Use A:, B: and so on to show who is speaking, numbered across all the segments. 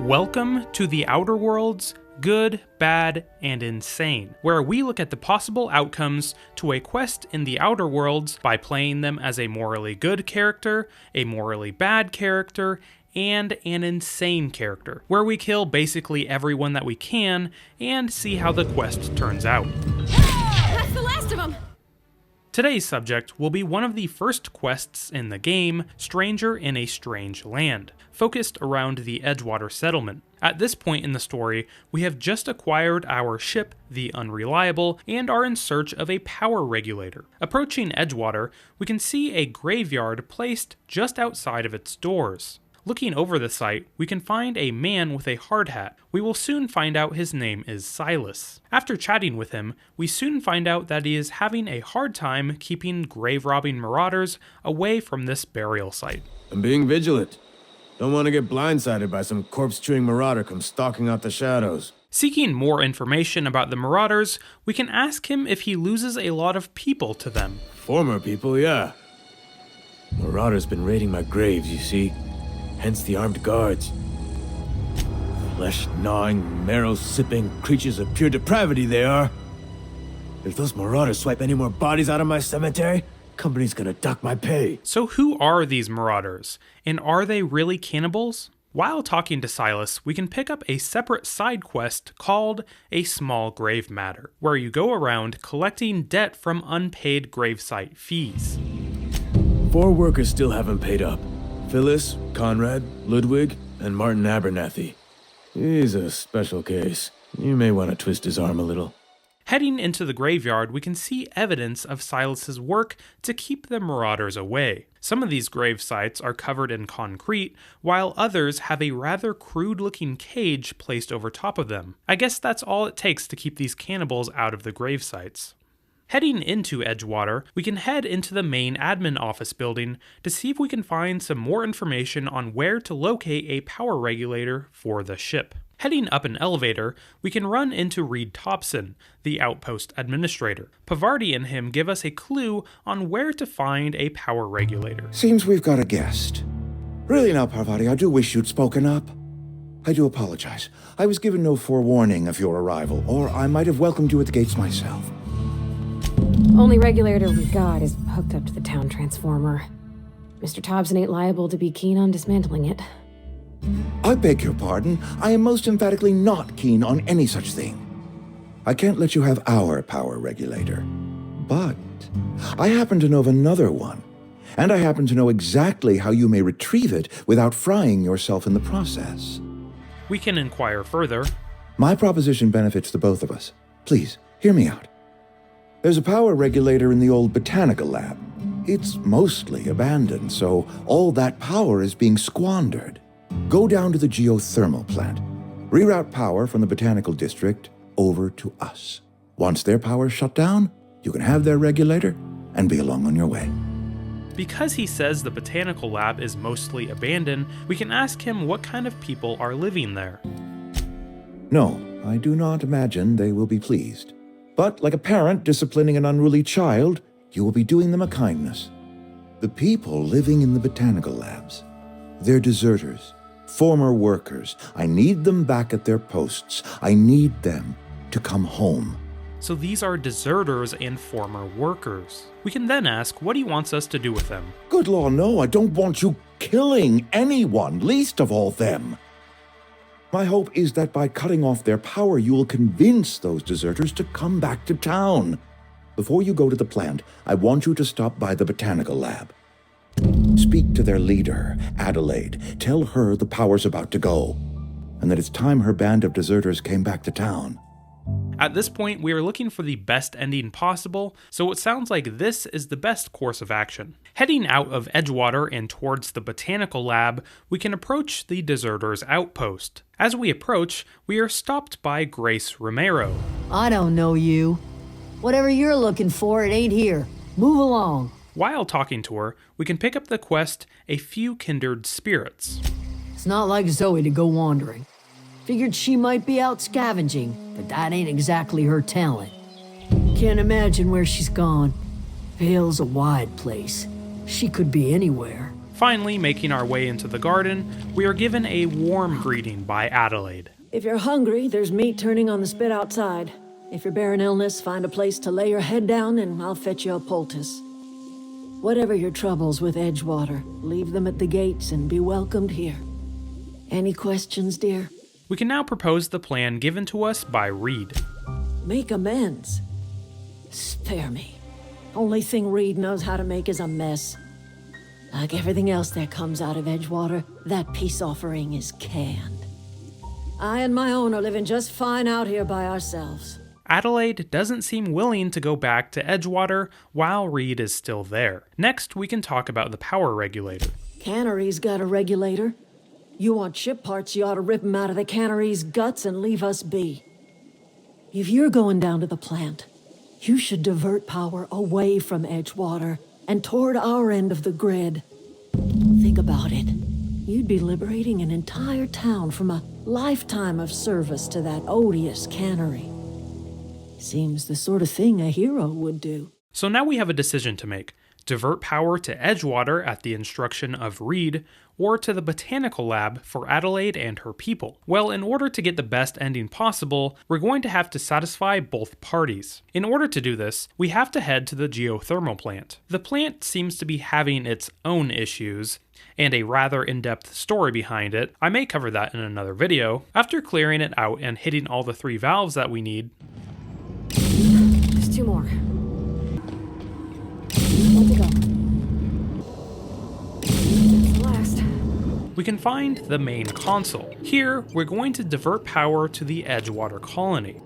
A: Welcome to the Outer Worlds, Good, Bad, and Insane, where we look at the possible outcomes to a quest in the Outer Worlds by playing them as a morally good character, a morally bad character, and an insane character, where we kill basically everyone that we can and see how the quest turns out.
B: That's the last of them!
A: Today's subject will be one of the first quests in the game, Stranger in a Strange Land, focused around the Edgewater settlement. At this point in the story, we have just acquired our ship, the Unreliable, and are in search of a power regulator. Approaching Edgewater, we can see a graveyard placed just outside of its doors. Looking over the site, we can find a man with a hard hat. We will soon find out his name is Silas. After chatting with him, we soon find out that he is having a hard time keeping grave-robbing marauders away from this burial site.
C: I'm being vigilant. Don't want to get blindsided by some corpse-chewing marauder come stalking out the shadows.
A: Seeking more information about the marauders, we can ask him if he loses a lot of people to them.
C: Former people, yeah. Marauders been raiding my graves, you see. Hence the armed guards. Flesh-gnawing, marrow-sipping creatures of pure depravity they are. If those marauders swipe any more bodies out of my cemetery, company's gonna dock my pay.
A: So who are these marauders? And are they really cannibals? While talking to Silas, we can pick up a separate side quest called A Small Grave Matter, where you go around collecting debt from unpaid gravesite fees.
C: 4 workers still haven't paid up. Phyllis, Conrad, Ludwig, and Martin Abernathy. He's a special case. You may want to twist his arm a little.
A: Heading into the graveyard, we can see evidence of Silas's work to keep the marauders away. Some of these grave sites are covered in concrete, while others have a rather crude-looking cage placed over top of them. I guess that's all it takes to keep these cannibals out of the grave sites. Heading into Edgewater, we can head into the main admin office building to see if we can find some more information on where to locate a power regulator for the ship. Heading up an elevator, we can run into Reed Thompson, the Outpost administrator. Pavardi and him give us a clue on where to find a power regulator.
D: Seems we've got a guest. Really now, Parvati, I do wish you'd spoken up. I do apologize. I was given no forewarning of your arrival, or I might have welcomed you at the gates myself.
B: Only regulator we got is hooked up to the town transformer. Mr. Thompson ain't liable to be keen on dismantling it.
D: I beg your pardon. I am most emphatically not keen on any such thing. I can't let you have our power regulator. But I happen to know of another one. And I happen to know exactly how you may retrieve it without frying yourself in the process.
A: We can inquire further.
D: My proposition benefits the both of us. Please, hear me out. There's a power regulator in the old botanical lab. It's mostly abandoned, so all that power is being squandered. Go down to the Geothermal Plant. Reroute power from the botanical district over to us. Once their power's shut down, you can have their regulator and be along on your way.
A: Because he says the botanical lab is mostly abandoned, we can ask him what kind of people are living there.
D: No, I do not imagine they will be pleased. But like a parent disciplining an unruly child, you will be doing them a kindness. The people living in the botanical labs, they're deserters, former workers. I need them back at their posts. I need them to come home.
A: So these are deserters and former workers. We can then ask what he wants us to do with them.
D: Good law, no, I don't want you killing anyone, least of all them. My hope is that by cutting off their power, you will convince those deserters to come back to town. Before you go to the plant, I want you to stop by the botanical lab. Speak to their leader, Adelaide. Tell her the power's about to go, and that it's time her band of deserters came back to town.
A: At this point, we are looking for the best ending possible, so it sounds like this is the best course of action. Heading out of Edgewater and towards the botanical lab, we can approach the deserters' outpost. As we approach, we are stopped by Grace Romero.
E: I don't know you. Whatever you're looking for, it ain't here. Move along.
A: While talking to her, we can pick up the quest, A Few Kindred Spirits.
E: It's not like Zoe to go wandering. Figured she might be out scavenging, but that ain't exactly her talent. Can't imagine where she's gone. Vale's a wide place. She could be anywhere.
A: Finally, making our way into the garden, we are given a warm greeting by Adelaide.
E: If you're hungry, there's meat turning on the spit outside. If you're bearing illness, find a place to lay your head down and I'll fetch you a poultice. Whatever your troubles with Edgewater, leave them at the gates and be welcomed here. Any questions, dear?
A: We can now propose the plan given to us by Reed.
E: Make amends. Spare me. Only thing Reed knows how to make is a mess. Like everything else that comes out of Edgewater, that peace offering is canned. I and my own are living just fine out here by ourselves.
A: Adelaide doesn't seem willing to go back to Edgewater while Reed is still there. Next, we can talk about the power regulator.
E: Cannery's got a regulator. You want ship parts, you ought to rip 'em out of the cannery's guts and leave us be. If you're going down to the plant, you should divert power away from Edgewater and toward our end of the grid. Think about it. You'd be liberating an entire town from a lifetime of service to that odious cannery. Seems the sort of thing a hero would do.
A: So now we have a decision to make. Divert power to Edgewater at the instruction of Reed, or to the botanical lab for Adelaide and her people. Well, in order to get the best ending possible, we're going to have to satisfy both parties. In order to do this, we have to head to the geothermal plant. The plant seems to be having its own issues, and a rather in-depth story behind it. I may cover that in another video. After clearing it out and hitting all the 3 valves that we need,
B: There's 2 more. One to go. That's the last.
A: we can find the main console. Here, we're going to divert power to the Edgewater colony.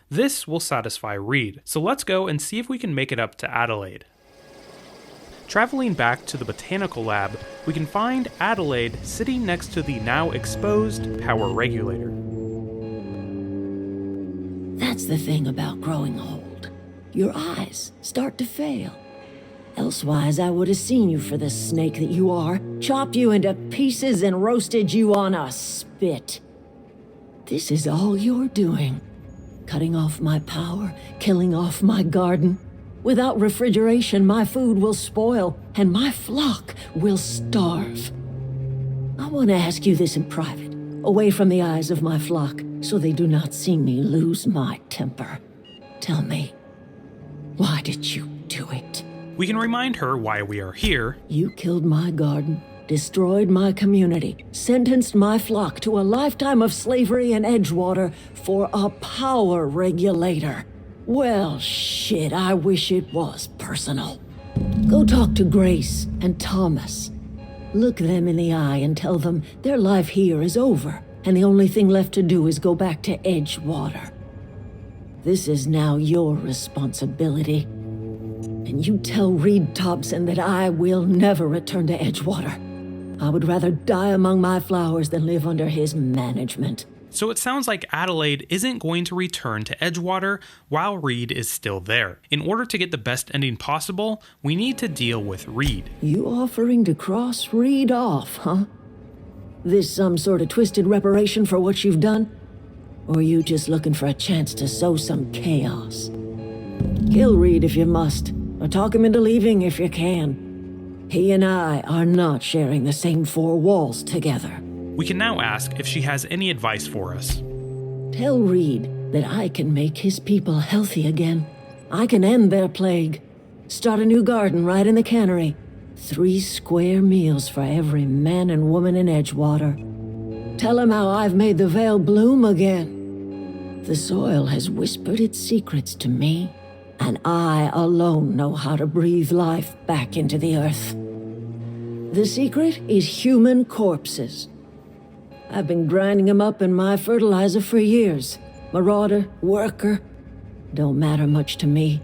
A: This will satisfy Reed, so let's go and see if we can make it up to Adelaide. Traveling back to the botanical lab, we can find Adelaide sitting next to the now exposed power regulator.
E: That's the thing about growing old. Your eyes start to fail. Elsewise, I would have seen you for the snake that you are, chopped you into pieces and roasted you on a spit. This is all you're doing. Cutting off my power, killing off my garden. Without refrigeration, my food will spoil, and my flock will starve. I want to ask you this in private, away from the eyes of my flock, so they do not see me lose my temper. Tell me, why did you do it?
A: We can remind her why we are here.
E: You killed my garden, destroyed my community, sentenced my flock to a lifetime of slavery in Edgewater for a power regulator. Well, shit, I wish it was personal. Go talk to Grace and Thomas. Look them in the eye and tell them their life here is over, and the only thing left to do is go back to Edgewater. This is now your responsibility. And you tell Reed Thompson that I will never return to Edgewater. I would rather die among my flowers than live under his management.
A: So it sounds like Adelaide isn't going to return to Edgewater while Reed is still there. In order to get the best ending possible, we need to deal with Reed.
E: You offering to cross Reed off, huh? This some sort of twisted reparation for what you've done? Or you just looking for a chance to sow some chaos? Kill Reed if you must, or talk him into leaving if you can. He and I are not sharing the same 4 walls together.
A: We can now ask if she has any advice for us.
E: Tell Reed that I can make his people healthy again. I can end their plague. Start a new garden right in the cannery. 3 square meals for every man and woman in Edgewater. Tell him how I've made the vale bloom again. The soil has whispered its secrets to me, and I alone know how to breathe life back into the earth. The secret is human corpses. I've been grinding them up in my fertilizer for years. Marauder, worker, don't matter much to me.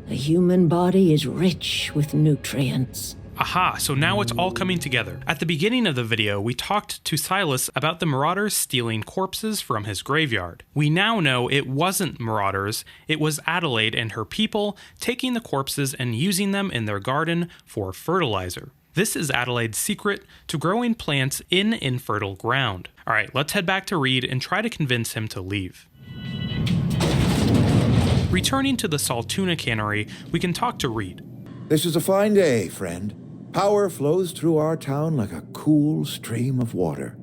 E: The human body is rich with nutrients.
A: Aha, so now it's all coming together. At the beginning of the video, we talked to Silas about the marauders stealing corpses from his graveyard. We now know it wasn't marauders, it was Adelaide and her people taking the corpses and using them in their garden for fertilizer. This is Adelaide's secret to growing plants in infertile ground. Alright, let's head back to Reed and try to convince him to leave. Returning to the SALTUNA cannery, we can talk to Reed.
D: This is a fine day, friend. Power flows through our town like a cool stream of water.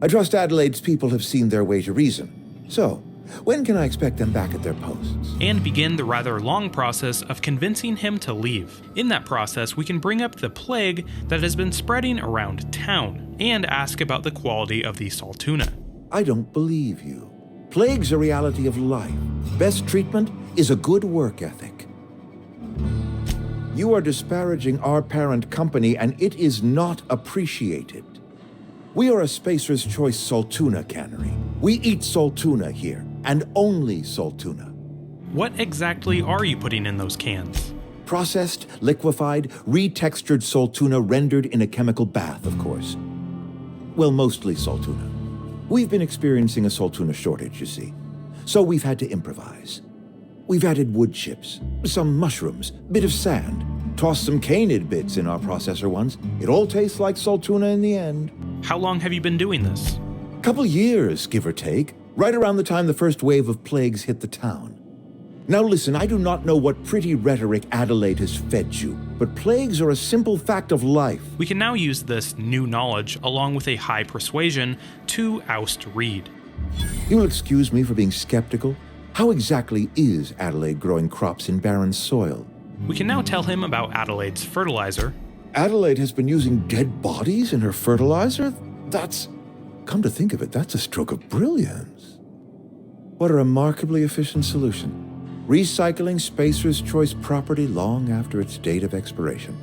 D: I trust Adelaide's people have seen their way to reason. So, when can I expect them back at their posts?
A: And begin the rather long process of convincing him to leave. In that process, we can bring up the plague that has been spreading around town, and ask about the quality of the SALTUNA.
D: I don't believe you. Plague's a reality of life. Best treatment is a good work ethic. You are disparaging our parent company, and it is not appreciated. We are a Spacer's Choice SALTUNA cannery. We eat SALTUNA here, and only SALTUNA.
A: What exactly are you putting in those cans?
D: Processed, liquefied, retextured SALTUNA rendered in a chemical bath, of course. Well, mostly SALTUNA. We've been experiencing a SALTUNA shortage, you see. So we've had to improvise. We've added wood chips, some mushrooms, bit of sand, tossed some canid bits in our processor once. It all tastes like SALTUNA in the end.
A: How long have you been doing this?
D: Couple years, give or take, right around the time the first wave of plagues hit the town. Now listen, I do not know what pretty rhetoric Adelaide has fed you, but plagues are a simple fact of life.
A: We can now use this new knowledge, along with a high persuasion, to oust Reed.
D: You'll excuse me for being skeptical. How exactly is Adelaide growing crops in barren soil?
A: We can now tell him about Adelaide's fertilizer.
D: Adelaide has been using dead bodies in her fertilizer? Come to think of it, that's a stroke of brilliance. What a remarkably efficient solution. Recycling Spacer's Choice property long after its date of expiration.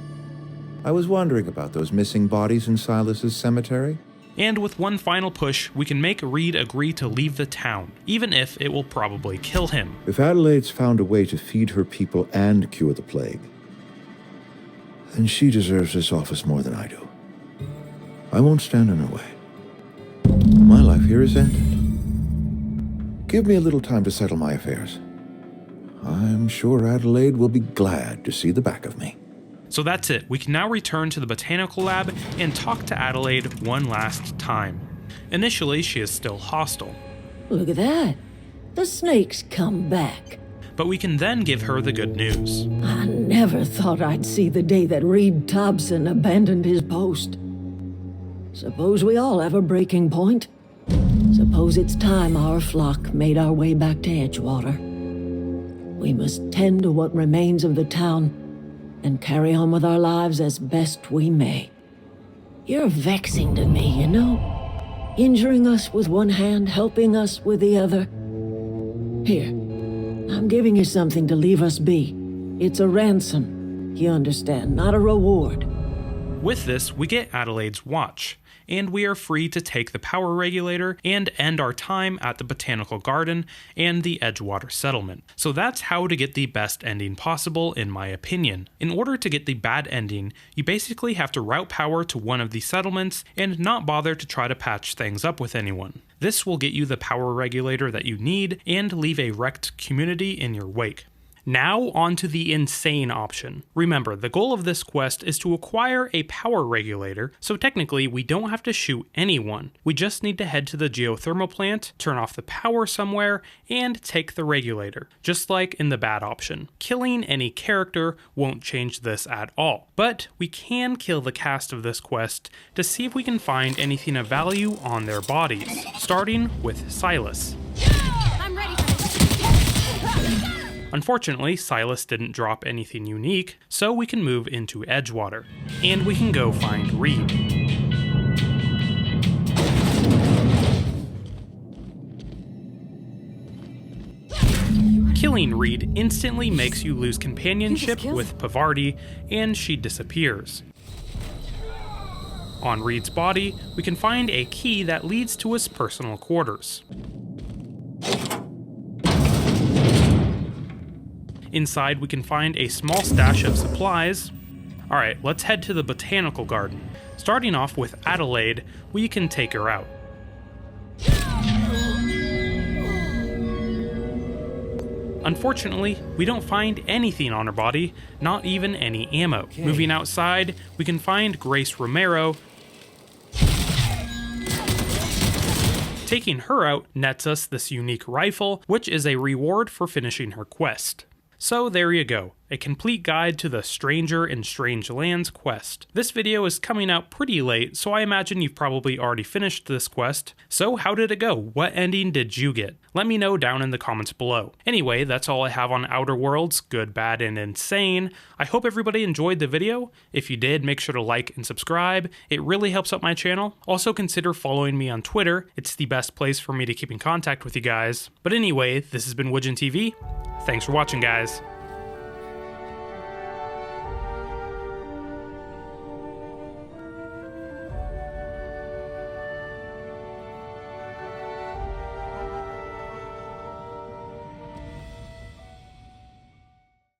D: I was wondering about those missing bodies in Silas's cemetery.
A: And with one final push, we can make Reed agree to leave the town, even if it will probably kill him.
D: If Adelaide's found a way to feed her people and cure the plague, then she deserves this office more than I do. I won't stand in her way. My life here is ended. Give me a little time to settle my affairs. I'm sure Adelaide will be glad to see the back of me.
A: So that's it. We can now return to the botanical lab and talk to Adelaide one last time. Initially, she is still hostile.
E: Look at that. The snake's come back.
A: But we can then give her the good news.
E: I never thought I'd see the day that Reed Thompson abandoned his post. Suppose we all have a breaking point. Suppose it's time our flock made our way back to Edgewater. We must tend to what remains of the town and carry on with our lives as best we may. You're vexing to me, you know? Injuring us with one hand, helping us with the other. Here, I'm giving you something to leave us be. It's a ransom, you understand, not a reward.
A: With this, we get Adelaide's watch, and we are free to take the power regulator and end our time at the botanical garden and the Edgewater settlement. So that's how to get the best ending possible, in my opinion. In order to get the bad ending, you basically have to route power to one of the settlements and not bother to try to patch things up with anyone. This will get you the power regulator that you need and leave a wrecked community in your wake. Now on to the insane option. Remember, the goal of this quest is to acquire a power regulator, so technically we don't have to shoot anyone. We just need to head to the geothermal plant, turn off the power somewhere, and take the regulator, just like in the bad option. Killing any character won't change this at all, but we can kill the cast of this quest to see if we can find anything of value on their bodies, starting with Silas.
B: I'm ready for this.
A: Unfortunately, Silas didn't drop anything unique, so we can move into Edgewater. And we can go find Reed. Killing Reed instantly makes you lose companionship with Pavardi, and she disappears. On Reed's body, we can find a key that leads to his personal quarters. Inside, we can find a small stash of supplies. Alright, let's head to the botanical garden. Starting off with Adelaide, we can take her out. Unfortunately, we don't find anything on her body, not even any ammo. Okay. Moving outside, we can find Grace Romero, Taking her out nets us this unique rifle, which is a reward for finishing her quest. So there you go, a complete guide to the Stranger in Strange Lands quest. This video is coming out pretty late, so I imagine you've probably already finished this quest. So how did it go? What ending did you get? Let me know down in the comments below. Anyway, that's all I have on Outer Worlds, good, bad, and insane. I hope everybody enjoyed the video. If you did, make sure to like and subscribe. It really helps out my channel. Also consider following me on Twitter. It's the best place for me to keep in contact with you guys. But anyway, this has been Woodgen TV. Thanks for watching, guys.